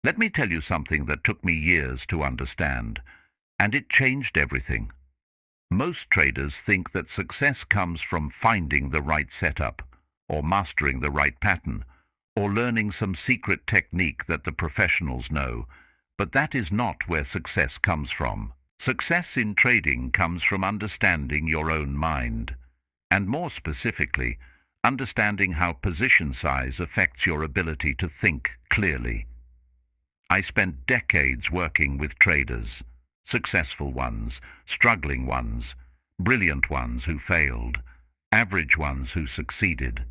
Let me tell you something that took me years to understand, and it changed everything. Most traders think that success comes from finding the right setup, or mastering the right pattern, or learning some secret technique that the professionals know, but that is not where success comes from. Success in trading comes from understanding your own mind, and more specifically, understanding how position size affects your ability to think clearly. I spent decades working with traders, successful ones, struggling ones, brilliant ones who failed, average ones who succeeded,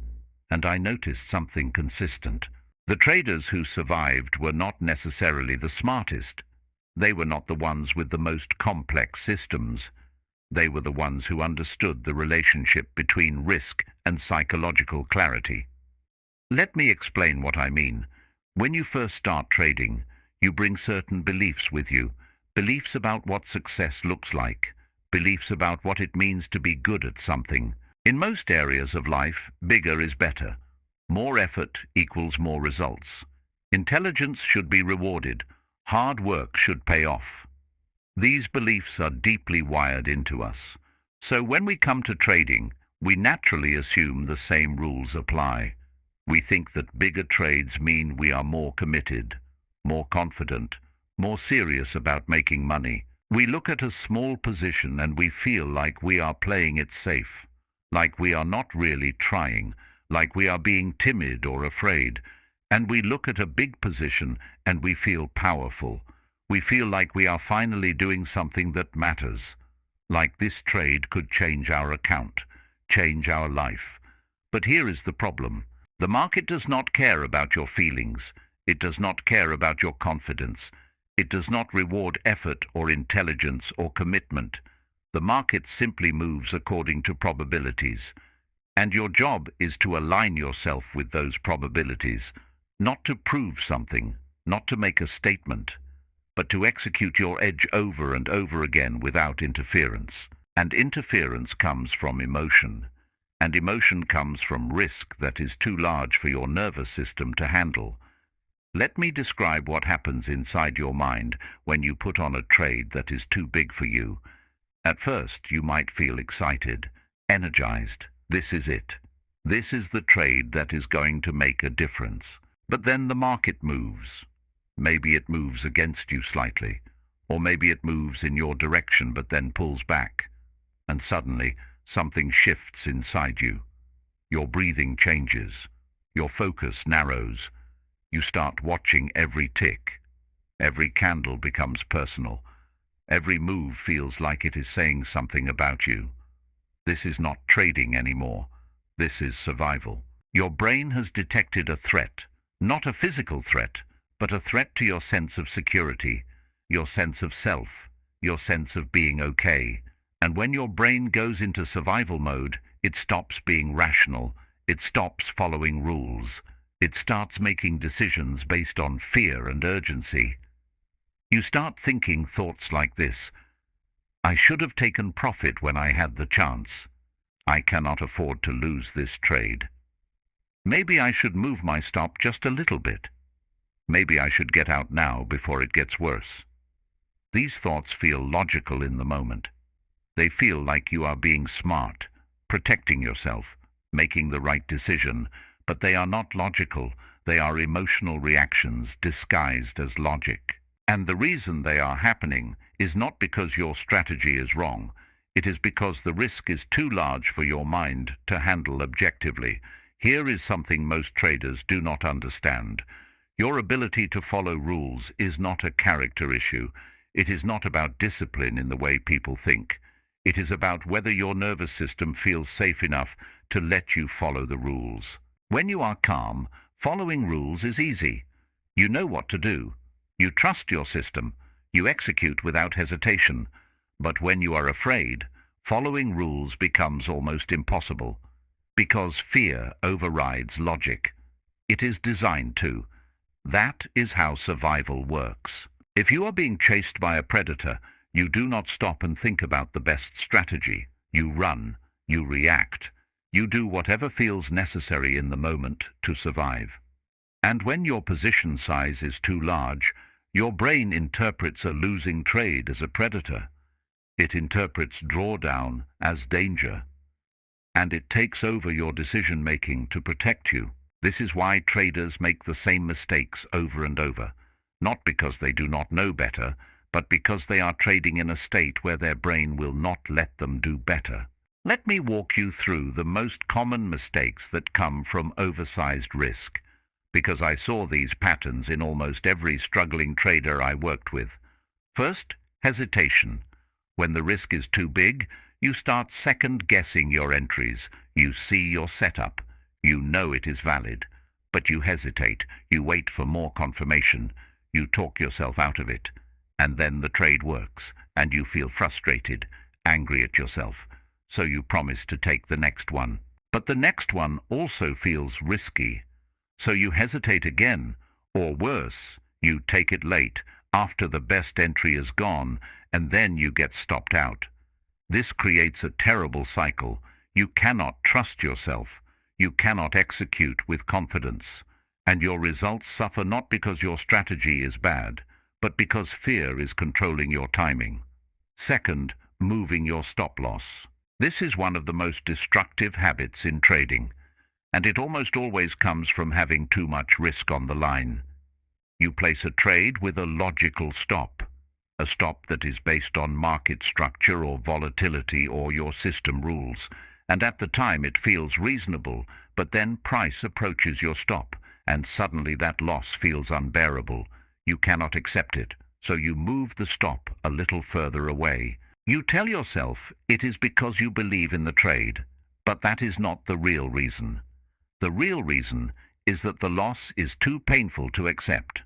and I noticed something consistent. The traders who survived were not necessarily the smartest. They were not the ones with the most complex systems. They were the ones who understood the relationship between risk and psychological clarity. Let me explain what I mean. When you first start trading, you bring certain beliefs with you, beliefs about what success looks like, beliefs about what it means to be good at something. In most areas of life, bigger is better. More effort equals more results. Intelligence should be rewarded. Hard work should pay off. These beliefs are deeply wired into us. So when we come to trading, we naturally assume the same rules apply. We think that bigger trades mean we are more committed, more confident, more serious about making money. We look at a small position and we feel like we are playing it safe, like we are not really trying, like we are being timid or afraid. And we look at a big position and we feel powerful. We feel like we are finally doing something that matters, like this trade could change our account, change our life. But here is the problem. The market does not care about your feelings. It does not care about your confidence. It does not reward effort or intelligence or commitment. The market simply moves according to probabilities. And your job is to align yourself with those probabilities, not to prove something, not to make a statement, but to execute your edge over and over again without interference. And interference comes from emotion. And emotion comes from risk that is too large for your nervous system to handle. Let me describe what happens inside your mind when you put on a trade that is too big for you. At first, you might feel excited, energized. This is it. This is the trade that is going to make a difference. But then the market moves. Maybe it moves against you slightly, or maybe it moves in your direction but then pulls back. And suddenly, something shifts inside you. Your breathing changes. Your focus narrows. You start watching every tick. Every candle becomes personal. Every move feels like it is saying something about you. This is not trading anymore. This is survival. Your brain has detected a threat, not a physical threat, but a threat to your sense of security, your sense of self, your sense of being okay. And when your brain goes into survival mode, it stops being rational. It stops following rules. It starts making decisions based on fear and urgency. You start thinking thoughts like this: I should have taken profit when I had the chance. I cannot afford to lose this trade. Maybe I should move my stop just a little bit. Maybe I should get out now before it gets worse. These thoughts feel logical in the moment. They feel like you are being smart, protecting yourself, making the right decision, but they are not logical. They are emotional reactions disguised as logic. And the reason they are happening is not because your strategy is wrong. It is because the risk is too large for your mind to handle objectively. Here is something most traders do not understand. Your ability to follow rules is not a character issue. It is not about discipline in the way people think. It is about whether your nervous system feels safe enough to let you follow the rules. When you are calm, following rules is easy. You know what to do. You trust your system. You execute without hesitation. But when you are afraid, following rules becomes almost impossible, because fear overrides logic. It is designed to. That is how survival works. If you are being chased by a predator, you do not stop and think about the best strategy. You run. You react. You do whatever feels necessary in the moment to survive. And when your position size is too large, your brain interprets a losing trade as a predator. It interprets drawdown as danger, and it takes over your decision-making to protect you. This is why traders make the same mistakes over and over, not because they do not know better, but because they are trading in a state where their brain will not let them do better. Let me walk you through the most common mistakes that come from oversized risk, because I saw these patterns in almost every struggling trader I worked with. First, hesitation. When the risk is too big, you start second-guessing your entries. You see your setup. You know it is valid, but you hesitate. You wait for more confirmation. You talk yourself out of it. And then the trade works, and you feel frustrated, angry at yourself. So you promise to take the next one. But the next one also feels risky. So you hesitate again, or worse, you take it late, after the best entry is gone, and then you get stopped out. This creates a terrible cycle. You cannot trust yourself. You cannot execute with confidence. And your results suffer not because your strategy is bad, but because fear is controlling your timing. Second, moving your stop loss. This is one of the most destructive habits in trading, and it almost always comes from having too much risk on the line. You place a trade with a logical stop, a stop that is based on market structure or volatility or your system rules, and at the time it feels reasonable, but then price approaches your stop, and suddenly that loss feels unbearable. You cannot accept it, so you move the stop a little further away. You tell yourself it is because you believe in the trade, but that is not the real reason. The real reason is that the loss is too painful to accept,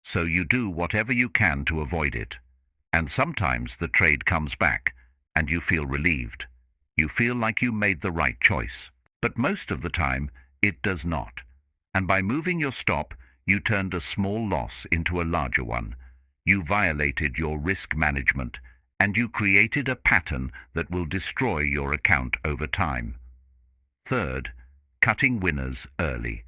so you do whatever you can to avoid it. And sometimes the trade comes back, and you feel relieved. You feel like you made the right choice. But most of the time, it does not. And by moving your stop, you turned a small loss into a larger one. You violated your risk management, and you created a pattern that will destroy your account over time. Third, cutting winners early.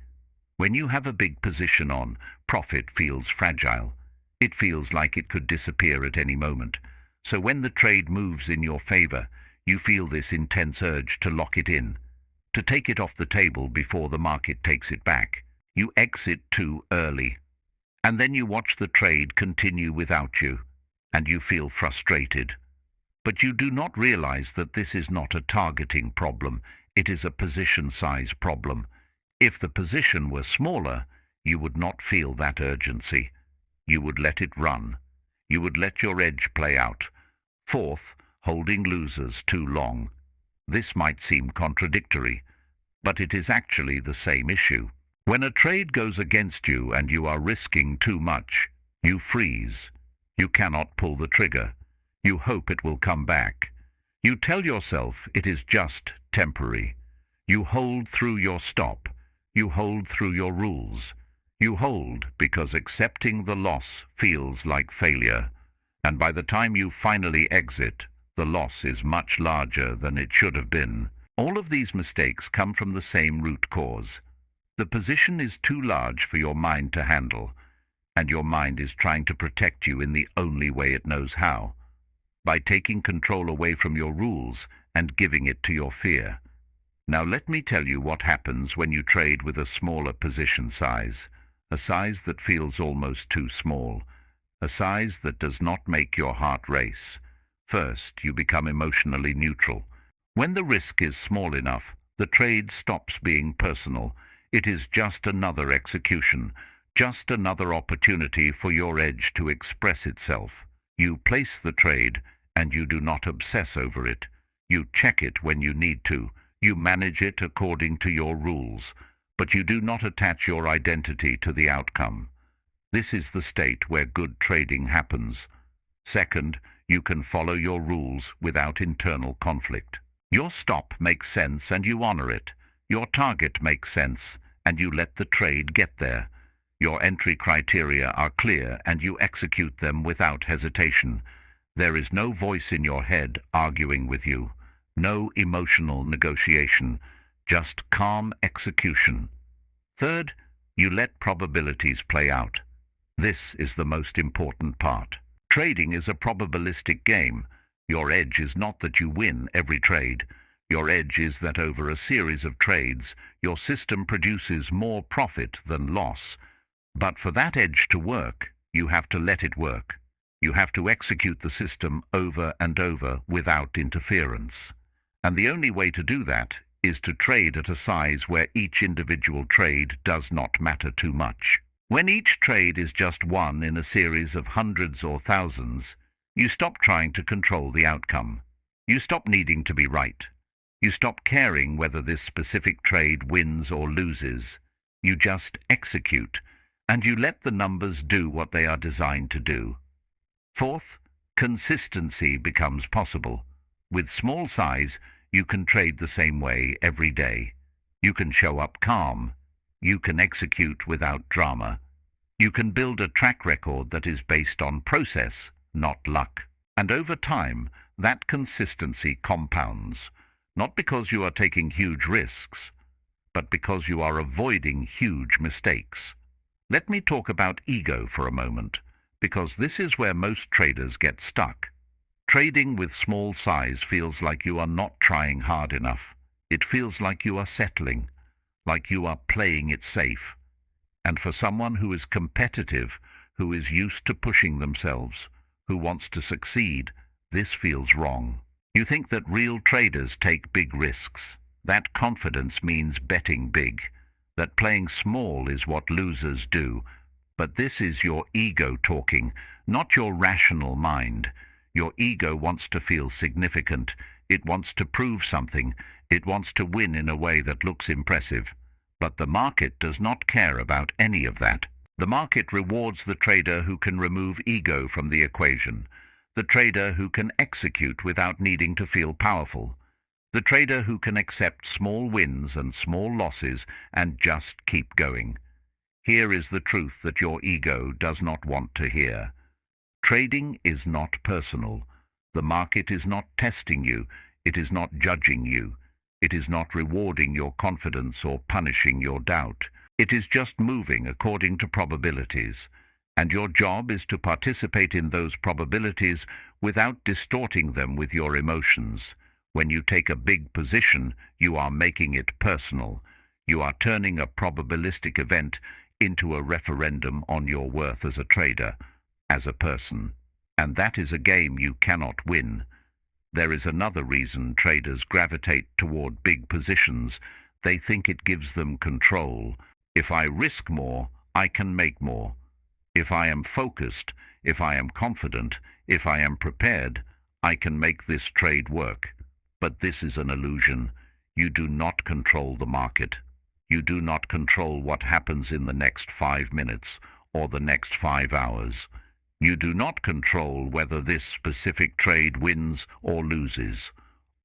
When you have a big position on, profit feels fragile. It feels like it could disappear at any moment. So when the trade moves in your favor, you feel this intense urge to lock it in, to take it off the table before the market takes it back. You exit too early, and then you watch the trade continue without you, and you feel frustrated. But you do not realize that this is not a targeting problem. It is a position size problem. If the position were smaller, you would not feel that urgency. You would let it run. You would let your edge play out. Fourth, holding losers too long. This might seem contradictory, but it is actually the same issue. When a trade goes against you and you are risking too much, you freeze. You cannot pull the trigger. You hope it will come back. You tell yourself it is just temporary. You hold through your stop. You hold through your rules. You hold because accepting the loss feels like failure. And by the time you finally exit, the loss is much larger than it should have been. All of these mistakes come from the same root cause. The position is too large for your mind to handle, and your mind is trying to protect you in the only way it knows how, by taking control away from your rules and giving it to your fear. Now let me tell you what happens when you trade with a smaller position size, a size that feels almost too small, a size that does not make your heart race. First, you become emotionally neutral. When the risk is small enough, the trade stops being personal. It is just another execution, just another opportunity for your edge to express itself. You place the trade, and you do not obsess over it. You check it when you need to. You manage it according to your rules, but you do not attach your identity to the outcome. This is the state where good trading happens. Second, you can follow your rules without internal conflict. Your stop makes sense and you honor it. Your target makes sense and you let the trade get there. Your entry criteria are clear and you execute them without hesitation. There is no voice in your head arguing with you, no emotional negotiation, just calm execution. Third, You let probabilities play out. This is the most important part. Trading is a probabilistic game. Your edge is not that you win every trade. Your edge is that over a series of trades, your system produces more profit than loss. But for that edge to work, you have to let it work. You have to execute the system over and over without interference. And the only way to do that is to trade at a size where each individual trade does not matter too much. When each trade is just one in a series of hundreds or thousands, you stop trying to control the outcome. You stop needing to be right. You stop caring whether this specific trade wins or loses. You just execute, and you let the numbers do what they are designed to do. Fourth, consistency becomes possible. With small size, you can trade the same way every day. You can show up calm. You can execute without drama. You can build a track record that is based on process, not luck. And over time, that consistency compounds, not because you are taking huge risks, but because you are avoiding huge mistakes. Let me talk about ego for a moment, because this is where most traders get stuck. Trading with small size feels like you are not trying hard enough. It feels like you are settling, like you are playing it safe. And for someone who is competitive, who is used to pushing themselves, who wants to succeed, this feels wrong. You think that real traders take big risks. That confidence means betting big, that playing small is what losers do. But this is your ego talking, not your rational mind. Your ego wants to feel significant. It wants to prove something. It wants to win in a way that looks impressive. But the market does not care about any of that. The market rewards the trader who can remove ego from the equation, the trader who can execute without needing to feel powerful, the trader who can accept small wins and small losses and just keep going. Here is the truth that your ego does not want to hear. Trading is not personal. The market is not testing you. It is not judging you. It is not rewarding your confidence or punishing your doubt. It is just moving according to probabilities. And your job is to participate in those probabilities without distorting them with your emotions. When you take a big position, you are making it personal. You are turning a probabilistic event into a referendum on your worth as a trader, as a person. And that is a game you cannot win. There is another reason traders gravitate toward big positions. They think it gives them control. If I risk more, I can make more. If I am focused, if I am confident, if I am prepared, I can make this trade work. But this is an illusion. You do not control the market. You do not control what happens in the next 5 minutes or the next 5 hours. You do not control whether this specific trade wins or loses.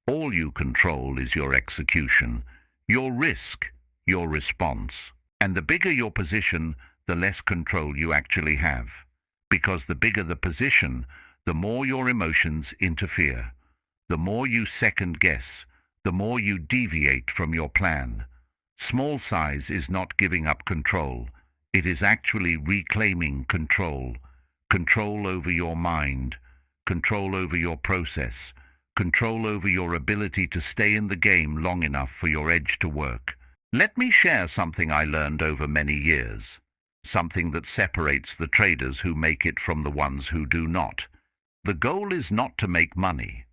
All you control is your execution, your risk, your response. And the bigger your position, the less control you actually have. Because the bigger the position, the more your emotions interfere. The more you second guess, the more you deviate from your plan. Small size is not giving up control. It is actually reclaiming control. Control over your mind, control over your process, control over your ability to stay in the game long enough for your edge to work. Let me share something I learned over many years, something that separates the traders who make it from the ones who do not. The goal is not to make money,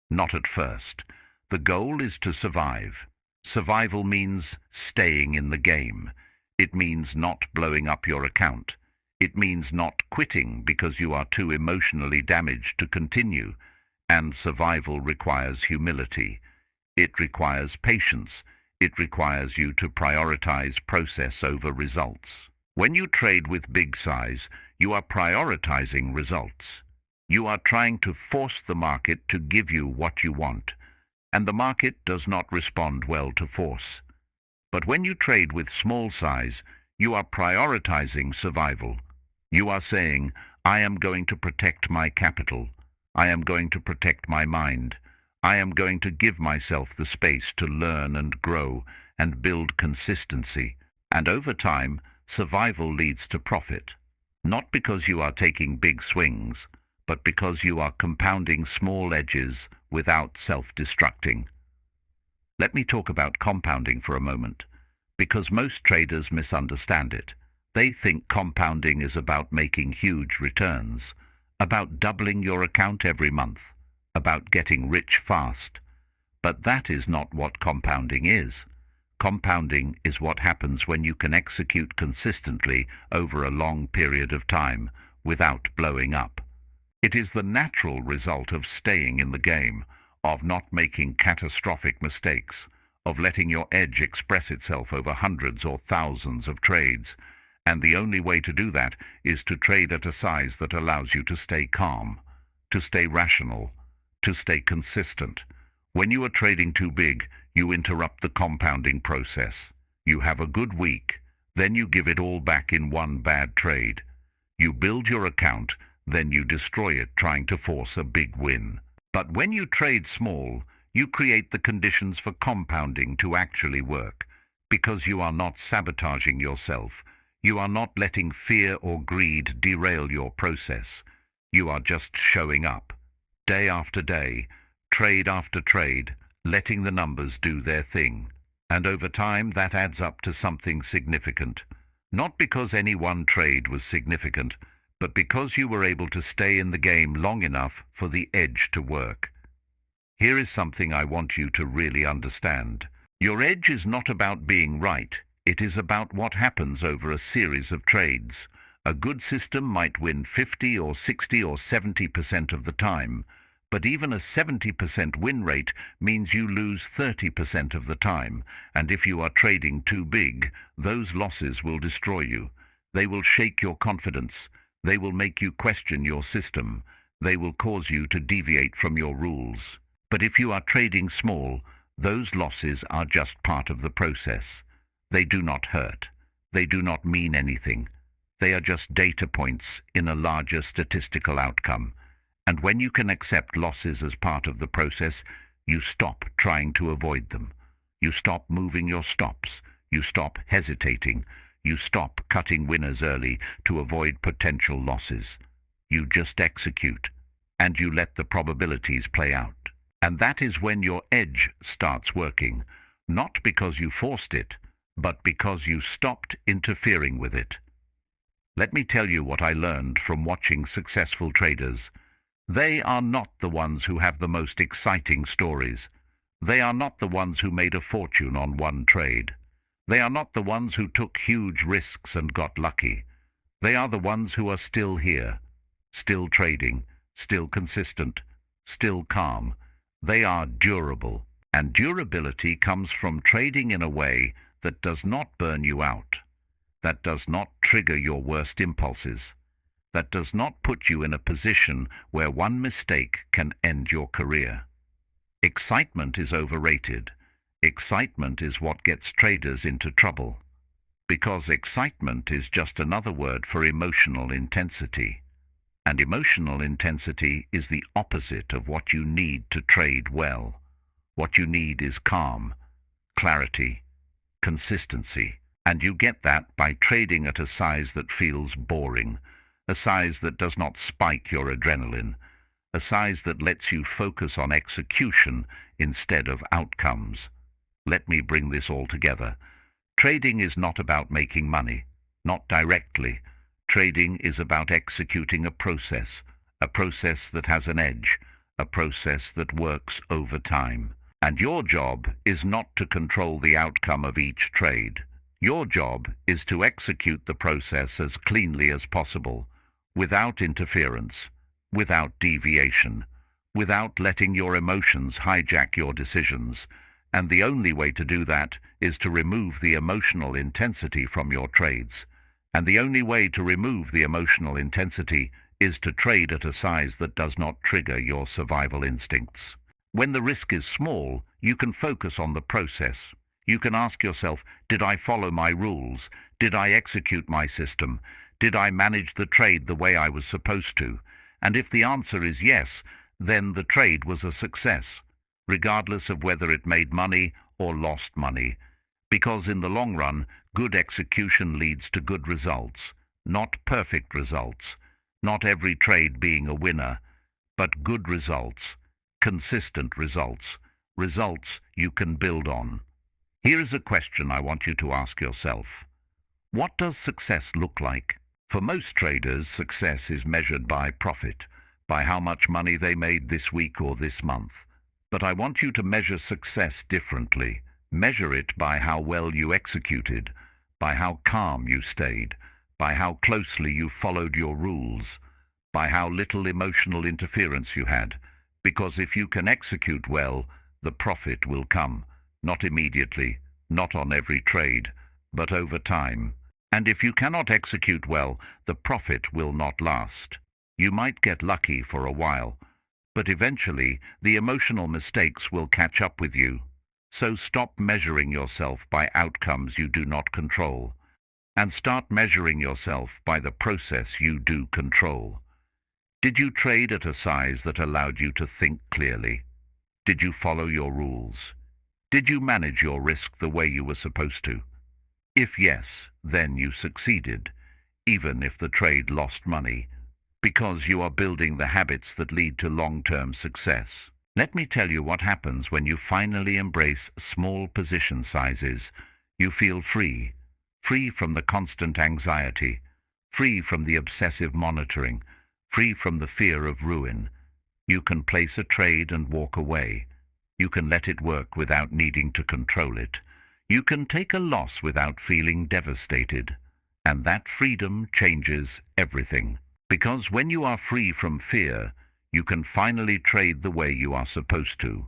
not at first. The goal is to survive. Survival means staying in the game. It means not blowing up your account. It means not quitting because you are too emotionally damaged to continue. And survival requires humility. It requires patience. It requires you to prioritize process over results. When you trade with big size, you are prioritizing results. You are trying to force the market to give you what you want, and the market does not respond well to force. But when you trade with small size, you are prioritizing survival. You are saying, I am going to protect my capital. I am going to protect my mind. I am going to give myself the space to learn and grow and build consistency. And over time, survival leads to profit. Not because you are taking big swings, but because you are compounding small edges without self-destructing. Let me talk about compounding for a moment, because most traders misunderstand it. They think compounding is about making huge returns, about doubling your account every month, about getting rich fast. But that is not what compounding is. Compounding is what happens when you can execute consistently over a long period of time without blowing up. It is the natural result of staying in the game, of not making catastrophic mistakes, of letting your edge express itself over hundreds or thousands of trades. And the only way to do that is to trade at a size that allows you to stay calm, to stay rational, to stay consistent. When you are trading too big, you interrupt the compounding process. You have a good week, then you give it all back in one bad trade. You build your account, then you destroy it trying to force a big win. But when you trade small, you create the conditions for compounding to actually work, because you are not sabotaging yourself. You are not letting fear or greed derail your process. You are just showing up, day after day, trade after trade, letting the numbers do their thing. And over time, that adds up to something significant. Not because any one trade was significant, but because you were able to stay in the game long enough for the edge to work. Here is something I want you to really understand. Your edge is not about being right. It is about what happens over a series of trades. A good system might win 50 or 60 or 70% of the time, but even a 70% win rate means you lose 30% of the time, and if you are trading too big, those losses will destroy you. They will shake your confidence. They will make you question your system. They will cause you to deviate from your rules. But if you are trading small, those losses are just part of the process. They do not hurt. They do not mean anything. They are just data points in a larger statistical outcome. And when you can accept losses as part of the process, you stop trying to avoid them. You stop moving your stops. You stop hesitating. You stop cutting winners early to avoid potential losses. You just execute, and you let the probabilities play out. And that is when your edge starts working, not because you forced it, but because you stopped interfering with it. Let me tell you what I learned from watching successful traders. They are not the ones who have the most exciting stories. They are not the ones who made a fortune on one trade. They are not the ones who took huge risks and got lucky. They are the ones who are still here, still trading, still consistent, still calm. They are durable, and durability comes from trading in a way that does not burn you out, that does not trigger your worst impulses, that does not put you in a position where one mistake can end your career. Excitement is overrated. Excitement is what gets traders into trouble, because excitement is just another word for emotional intensity. And emotional intensity is the opposite of what you need to trade well. What you need is calm, clarity, consistency, and you get that by trading at a size that feels boring, a size that does not spike your adrenaline, a size that lets you focus on execution instead of outcomes. Let me bring this all together. Trading is not about making money, not directly. Trading is about executing a process that has an edge, a process that works over time. And your job is not to control the outcome of each trade. Your job is to execute the process as cleanly as possible, without interference, without deviation, without letting your emotions hijack your decisions. And the only way to do that is to remove the emotional intensity from your trades. And the only way to remove the emotional intensity is to trade at a size that does not trigger your survival instincts. When the risk is small, you can focus on the process. You can ask yourself, did I follow my rules? Did I execute my system? Did I manage the trade the way I was supposed to? And if the answer is yes, then the trade was a success, regardless of whether it made money or lost money. Because in the long run, good execution leads to good results, not perfect results, not every trade being a winner, but good results, consistent results, results you can build on. Here is a question I want you to ask yourself. What does success look like? For most traders, success is measured by profit, by how much money they made this week or this month. But I want you to measure success differently. Measure it by how well you executed, by how calm you stayed, by how closely you followed your rules, by how little emotional interference you had. Because if you can execute well, the profit will come, not immediately, not on every trade, but over time. And if you cannot execute well, the profit will not last. You might get lucky for a while, but eventually the emotional mistakes will catch up with you. So stop measuring yourself by outcomes you do not control, and start measuring yourself by the process you do control. Did you trade at a size that allowed you to think clearly? Did you follow your rules? Did you manage your risk the way you were supposed to? If yes, then you succeeded, even if the trade lost money, because you are building the habits that lead to long-term success. Let me tell you what happens when you finally embrace small position sizes. You feel free, free from the constant anxiety, free from the obsessive monitoring, free from the fear of ruin. You can place a trade and walk away. You can let it work without needing to control it. You can take a loss without feeling devastated. And that freedom changes everything. Because when you are free from fear, you can finally trade the way you are supposed to.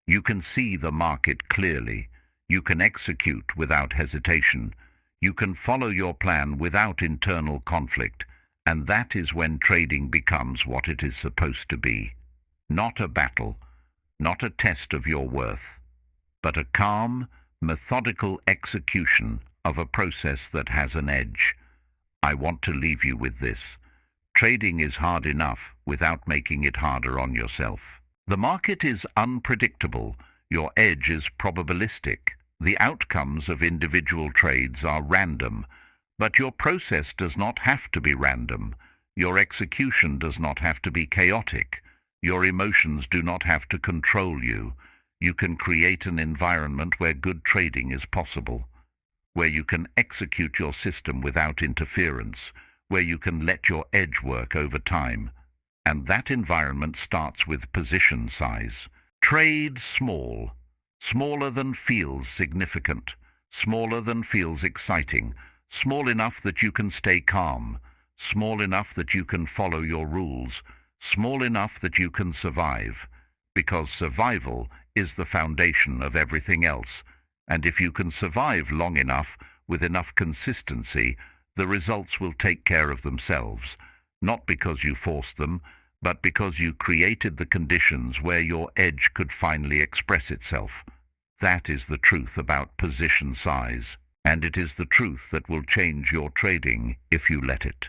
You can see the market clearly. You can execute without hesitation. You can follow your plan without internal conflict. And that is when trading becomes what it is supposed to be. Not a battle, not a test of your worth, but a calm, methodical execution of a process that has an edge. I want to leave you with this. Trading is hard enough without making it harder on yourself. The market is unpredictable. Your edge is probabilistic. The outcomes of individual trades are random, but your process does not have to be random. Your execution does not have to be chaotic. Your emotions do not have to control you. You can create an environment where good trading is possible, where you can execute your system without interference, where you can let your edge work over time. And that environment starts with position size. Trade small, smaller than feels significant, smaller than feels exciting, small enough that you can stay calm, small enough that you can follow your rules, small enough that you can survive, because survival is the foundation of everything else. And if you can survive long enough, with enough consistency, the results will take care of themselves, not because you forced them, but because you created the conditions where your edge could finally express itself. That is the truth about position size, and it is the truth that will change your trading if you let it.